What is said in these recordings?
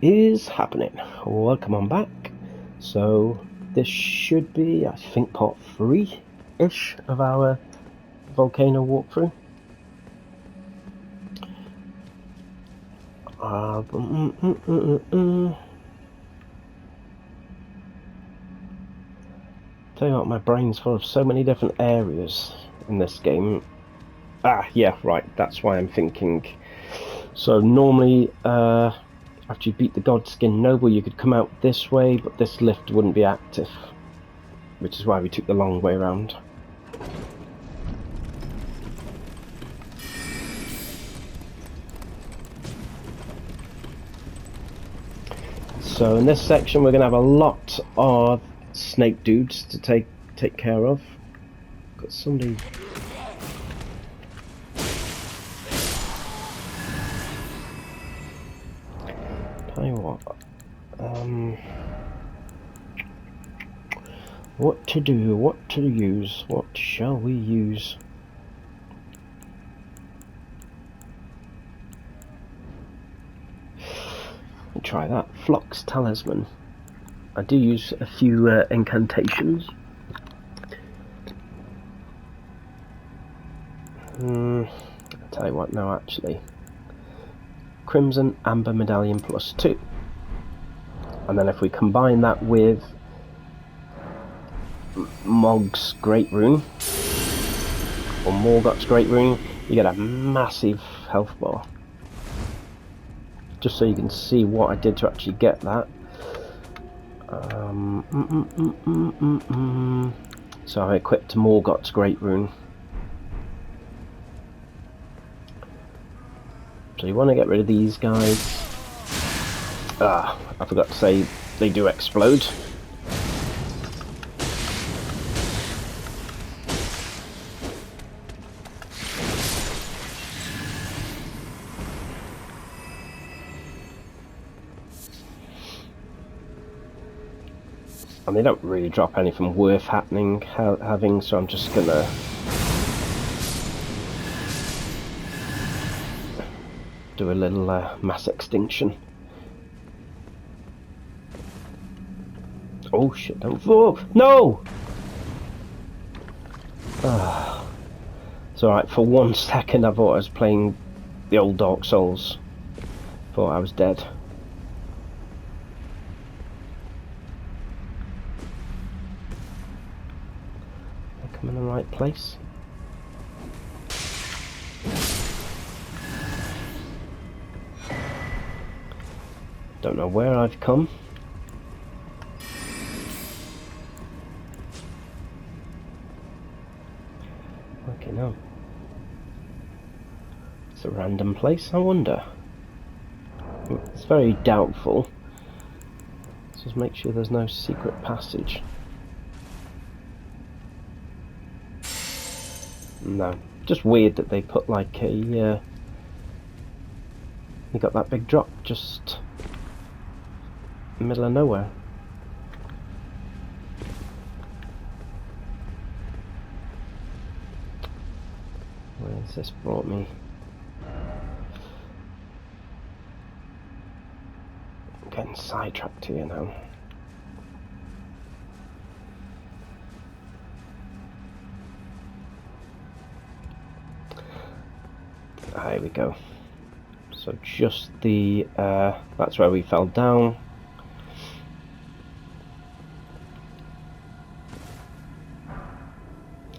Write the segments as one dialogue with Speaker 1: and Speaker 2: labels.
Speaker 1: is happening? Welcome on back. So this should be, I think, part 3-ish of our Volcano walkthrough. Tell you what, my brain's full of so many different areas in this game. Yeah, right, that's why I'm thinking. So normally, after you beat the Godskin Noble, you could come out this way, but this lift wouldn't be active, which is why we took the long way around. So in this section, we're going to have a lot of snake dudes to take care of. Got somebody. Tell you what to do, what to use, what shall we use? Try that. Flock's Talisman. I do use a few incantations. I'll tell you what, no, actually. Crimson Amber Medallion +2. And then if we combine that with Mog's Great Rune, or Morgoth's Great Rune, you get a massive health bar. Just so you can see what I did to actually get that. So I equipped Morgoth's Great Rune. So you want to get rid of these guys. I forgot to say they do explode. And they don't really drop anything worth having, so I'm just gonna do a little mass extinction. Oh shit, don't fall! No! It's alright, for 1 second I thought I was playing the old Dark Souls. Thought I was dead. I come in the right place. Don't know where I've come. Okay, no. It's a random place, I wonder. It's very doubtful. Let's just make sure there's no secret passage. No. Just weird that they put like a... you got that big drop just... in the middle of nowhere. Where has this brought me? I'm getting sidetracked here now. Here we go. So just the that's where we fell down.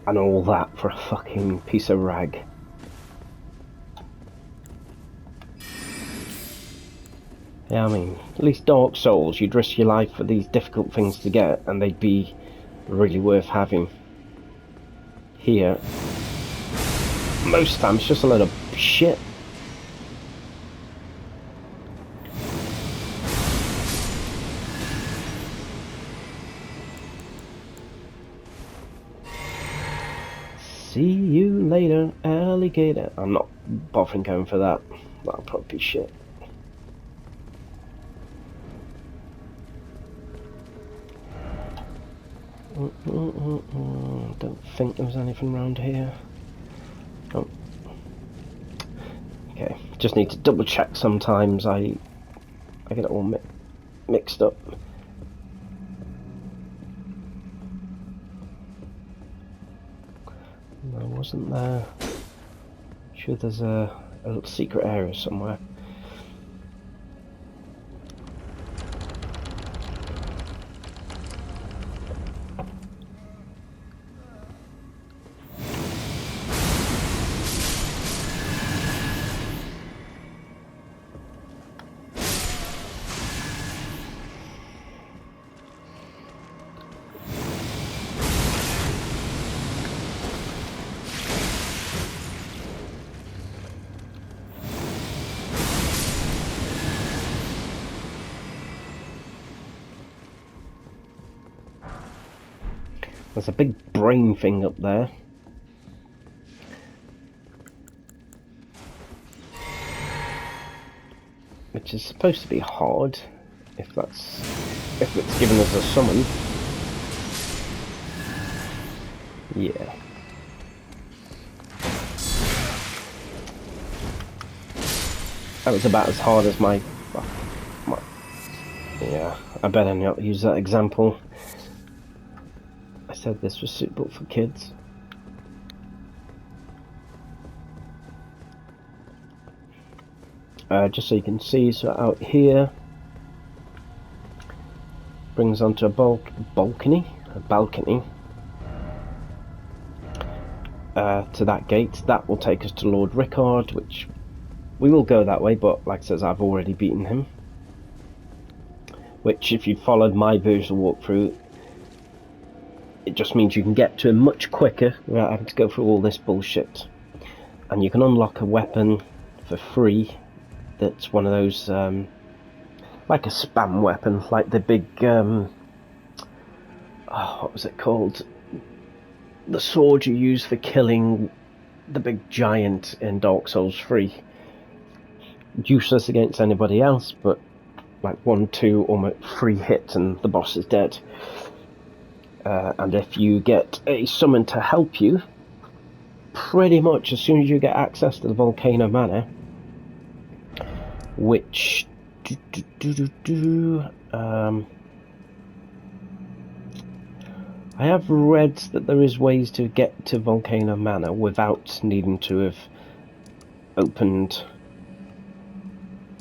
Speaker 1: And all that for a fucking piece of rag. Yeah, I mean, at least Dark Souls, you'd risk your life for these difficult things to get, and they'd be really worth having. Here, most times, it's just a load of shit. See you later, alligator. I'm not bothering going for that. That'll probably be shit. Don't think there was anything around here. Oh. Okay, just need to double check sometimes. I I get it all mixed up. No, wasn't there? Sure, there's a little secret area somewhere. There's a big brain thing up there. Which is supposed to be hard, if it's given as a summon. Yeah. That was about as hard as my yeah, I better not use that example. I said this was suitable for kids. Just so you can see, so out here brings onto a balcony to that gate. That will take us to Lord Rykard, which we will go that way, but like I said, I've already beaten him. Which, if you followed my version walkthrough, it just means you can get to him much quicker without having to go through all this bullshit. And you can unlock a weapon for free that's one of those, like a spam weapon, like the big, what was it called? The sword you use for killing the big giant in Dark Souls 3. Useless against anybody else, but like 1, 2, almost 3 hits and the boss is dead. And if you get a summon to help you, pretty much as soon as you get access to the Volcano Manor, which I have read that there is ways to get to Volcano Manor without needing to have opened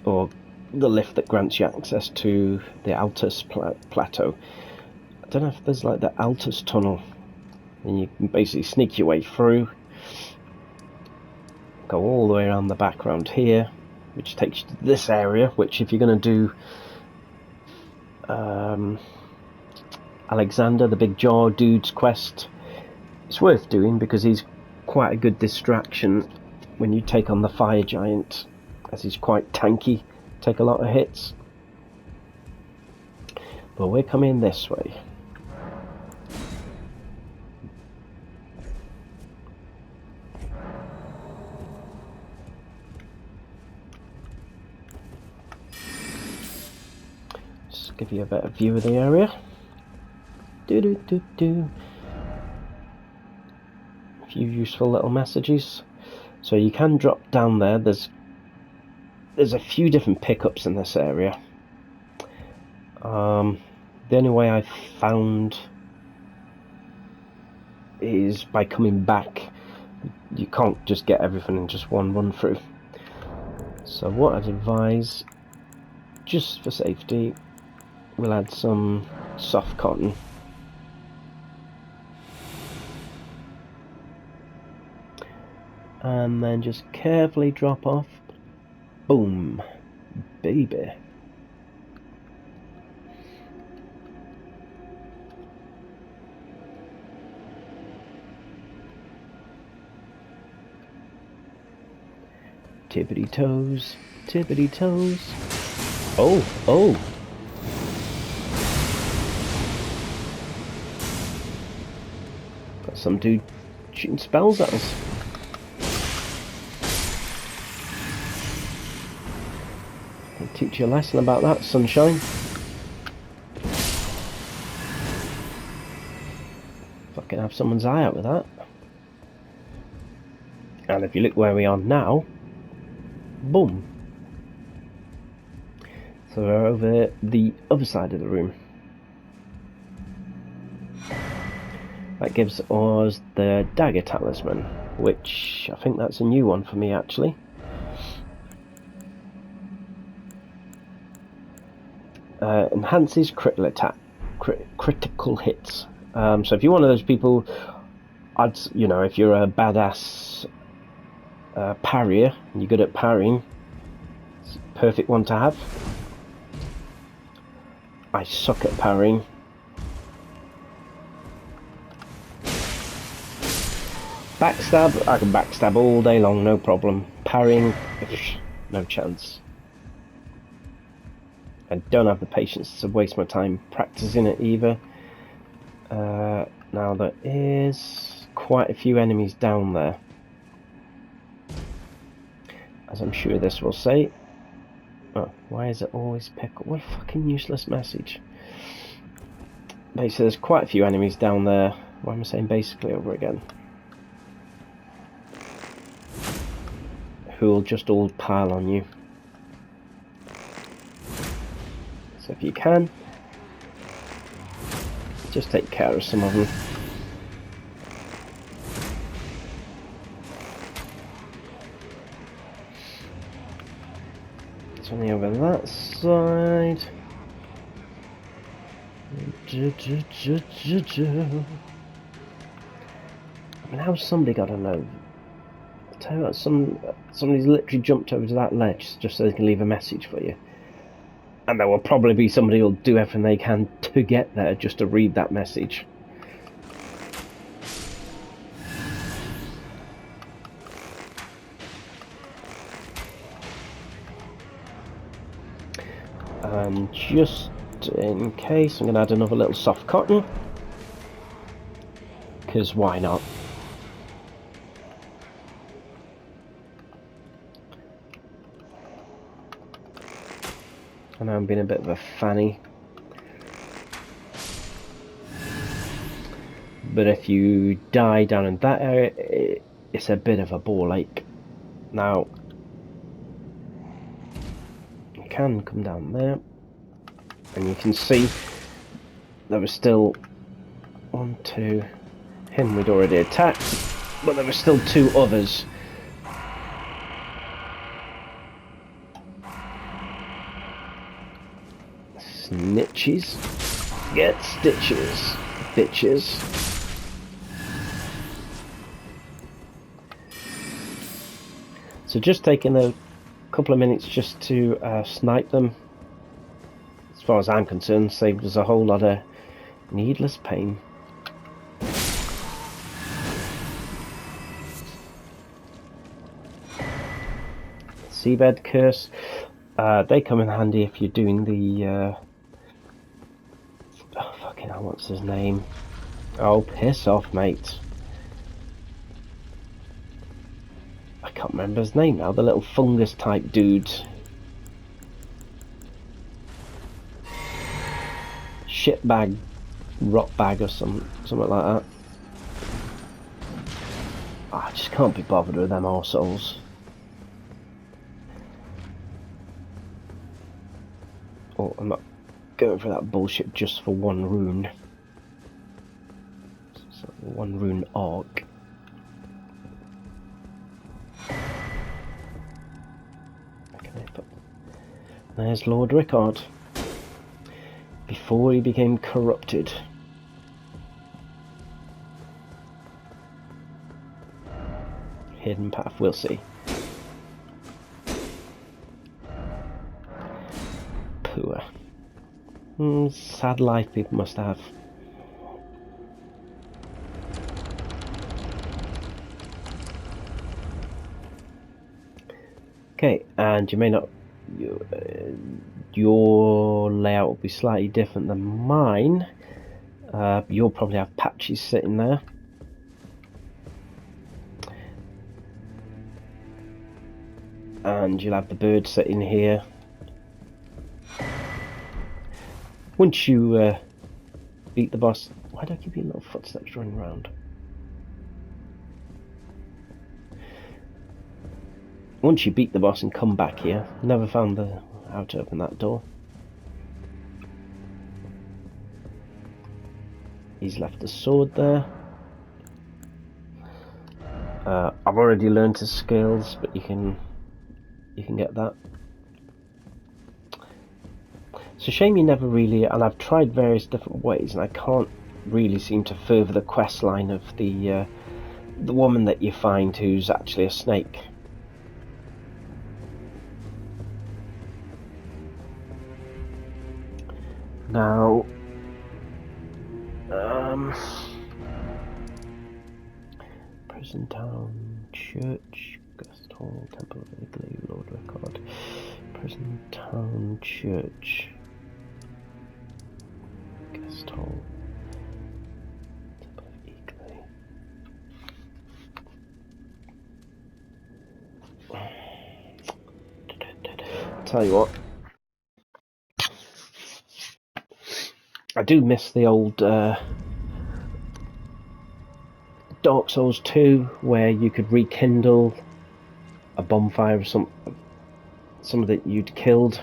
Speaker 1: or the lift that grants you access to the Altus Plateau. I don't know if there's like the Altus Tunnel, and you can basically sneak your way through, go all the way around the background here, which takes you to this area, which if you're going to do Alexander, the big jaw dude's quest, it's worth doing because he's quite a good distraction when you take on the fire giant, as he's quite tanky, take a lot of hits. But we're coming this way. Just give you a better view of the area. A few useful little messages. So you can drop down there. There's a few different pickups in this area. The only way I've found is by coming back. You can't just get everything in just one run through. So what I'd advise, just for safety, we'll add some soft cotton. And then just carefully drop off. Boom, baby. Tippity toes, tippity toes. Oh, oh. Got some dude shooting spells at us. I'll teach you a lesson about that, sunshine. Fucking have someone's eye out with that. And if you look where we are now, boom. So we're over the other side of the room. That gives us the dagger talisman, which I think that's a new one for me actually. Enhances critical attack, critical hits. So if you're one of those people, if you're a badass parrier and you're good at parrying, it's a perfect one to have. I suck at parrying. Backstab, I can backstab all day long, no problem. Parrying, no chance. I don't have the patience to waste my time practicing it either. Now there is quite a few enemies down there, as I'm sure this will say. Oh, why is it always pick up? What a fucking useless message. Basically, there's quite a few enemies down there. Why am I saying basically over again? Who will just all pile on you. So if you can, just take care of some of them. It's only over that side. I mean, how's somebody got to know? I'll tell you what, somebody's literally jumped over to that ledge just so they can leave a message for you. And there will probably be somebody who'll do everything they can to get there just to read that message. And just in case, I'm going to add another little soft cotton. Because why not? I know I'm being a bit of a fanny. But if you die down in that area, it's a bit of a ball ache. Now, you can come down there, and you can see there was still one, two. Him we'd already attacked, but there were still two others. Snitches. Get stitches, bitches. So just taking a couple of minutes just to snipe them, as far as I'm concerned, saved us a whole lot of needless pain. Seabed curse. They come in handy if you're doing the oh fucking hell, what's his name? Oh, piss off, mate. I can't remember his name now, the little fungus type dude. Shitbag, rot bag or something like that. Oh, I just can't be bothered with them arseholes. Oh, I'm not going for that bullshit just for one rune. So one rune arc. Okay, but there's Lord Rykard. Before he became corrupted. Hidden path, we'll see. Poor. Sad life people must have. Okay, and you may not... your layout will be slightly different than mine. You'll probably have patches sitting there. And you'll have the bird sitting here. Once you beat the boss... Why do I keep hearing little footsteps running around? Once you beat the boss and come back here, never found how to open that door. He's left the sword there. I've already learned his skills, but you can get that. It's a shame you never really, and I've tried various different ways, and I can't really seem to further the quest line of the woman that you find who's actually a snake. Now, Prison Town Church, Guest Hall, Temple of Italy, Lord Rykard. Prison Town Church, Guest Hall, Temple of Italy. I'll tell you what, I do miss the old Dark Souls 2, where you could rekindle a bonfire of some that you'd killed,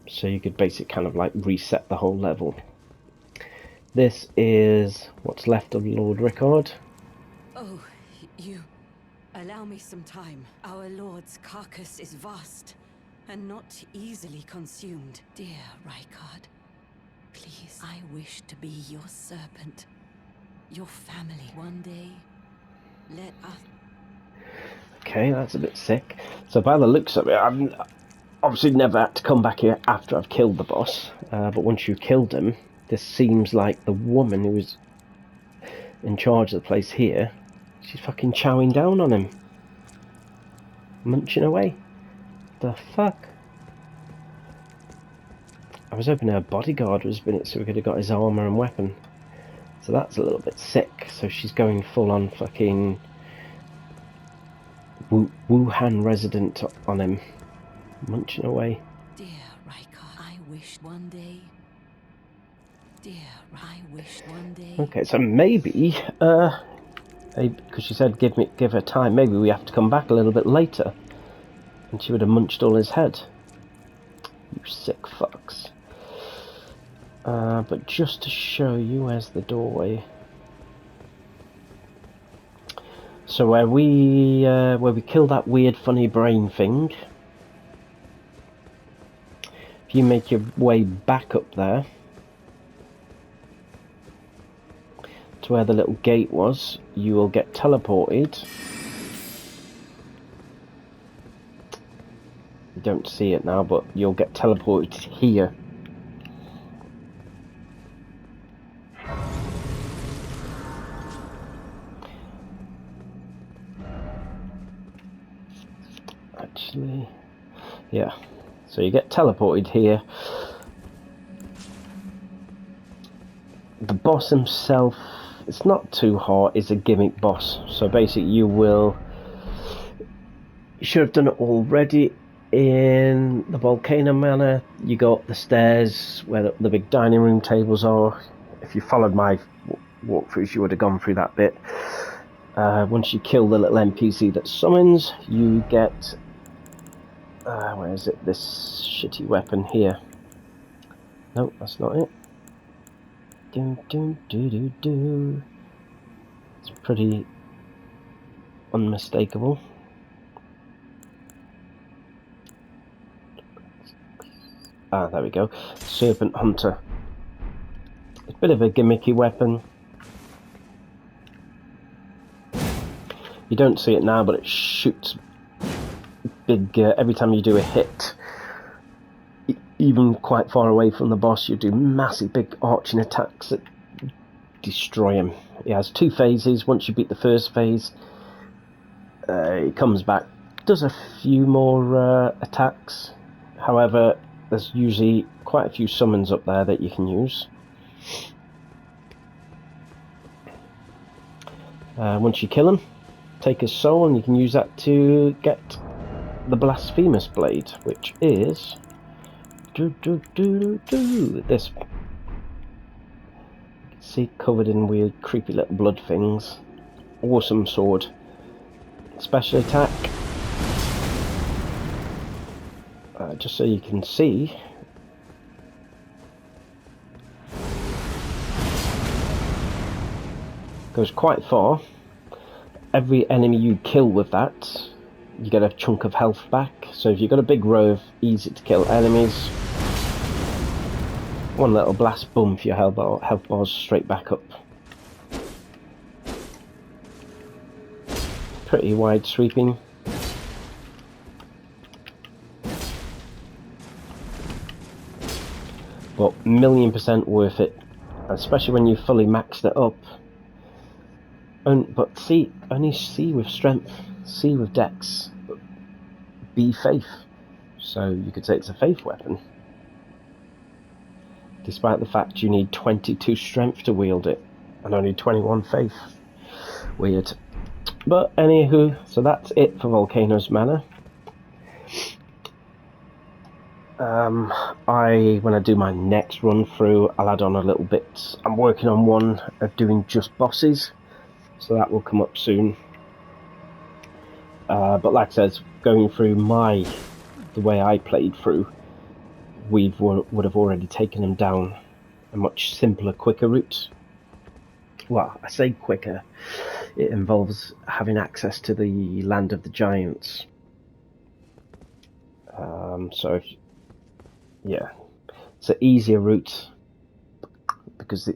Speaker 1: so you could basically kind of like reset the whole level. This is what's left of Lord Rykard.
Speaker 2: Oh, you... Allow me some time. Our Lord's carcass is vast, and not easily consumed. Dear Rykard, please, I wish to be your servant, your family. One day, let us...
Speaker 1: Okay, that's a bit sick. So by the looks of it, I've obviously never had to come back here after I've killed the boss, but once you've killed him, this seems like the woman who was in charge of the place here, she's fucking chowing down on him. Munching away. The fuck? I was hoping her bodyguard was in it so we could have got his armour and weapon. So that's a little bit sick. So she's going full on fucking Wuhan resident on him. Munching away.
Speaker 2: Dear Rykard, I wish one day... Dear, I wish one day...
Speaker 1: Okay, so maybe, because she said give her time, maybe we have to come back a little bit later. And she would have munched all his head. You sick fucks. But just to show you, where's the doorway? So where we kill that weird funny brain thing, if you make your way back up there to where the little gate was, you will get teleported. You don't see it now, but you'll get teleported here. Actually, yeah. So you get teleported here. The boss himself, it's not too hard, it's a gimmick boss. So basically you should have done it already in the Volcano Manor. You got the stairs where the big dining room tables are. If you followed my walkthroughs, you would have gone through that bit. Once you kill the little NPC that summons, you get where is it? This shitty weapon here. No, that's not it. It's pretty unmistakable. Ah, there we go. Serpent Hunter. It's a bit of a gimmicky weapon. You don't see it now, but it shoots big, every time you do a hit, even quite far away from the boss, you do massive big arching attacks that destroy him. It has 2 phases. Once you beat the first phase, it comes back, does a few more attacks. However, there's usually quite a few summons up there that you can use. Once you kill him, take his soul, and you can use that to get the Blasphemous Blade, which is this. You can see, covered in weird, creepy little blood things. Awesome sword. Special attack. Just so you can see. Goes quite far. Every enemy you kill with that, you get a chunk of health back. So if you've got a big row of easy to kill enemies, one little blast, boom, for your health bars straight back up. Pretty wide sweeping. But 1,000,000% worth it, especially when you fully maxed it up. But see, only C with strength, C with dex, B faith. So you could say it's a faith weapon. Despite the fact you need 22 strength to wield it, and only 21 faith. Weird. But anywho, so that's it for Volcano's Manor. When I do my next run through, I'll add on a little bit. I'm working on one of doing just bosses, so that will come up soon. But like I said, going through the way I played through, would have already taken them down a much simpler, quicker route. Well, I say quicker, it involves having access to the land of the giants. Yeah, it's an easier route because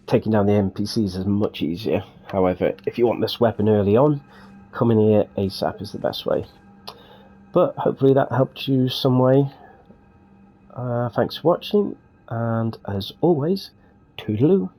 Speaker 1: taking down the NPCs is much easier. However, if you want this weapon early on, coming here ASAP is the best way. But hopefully that helped you some way. Thanks for watching, and as always, toodaloo.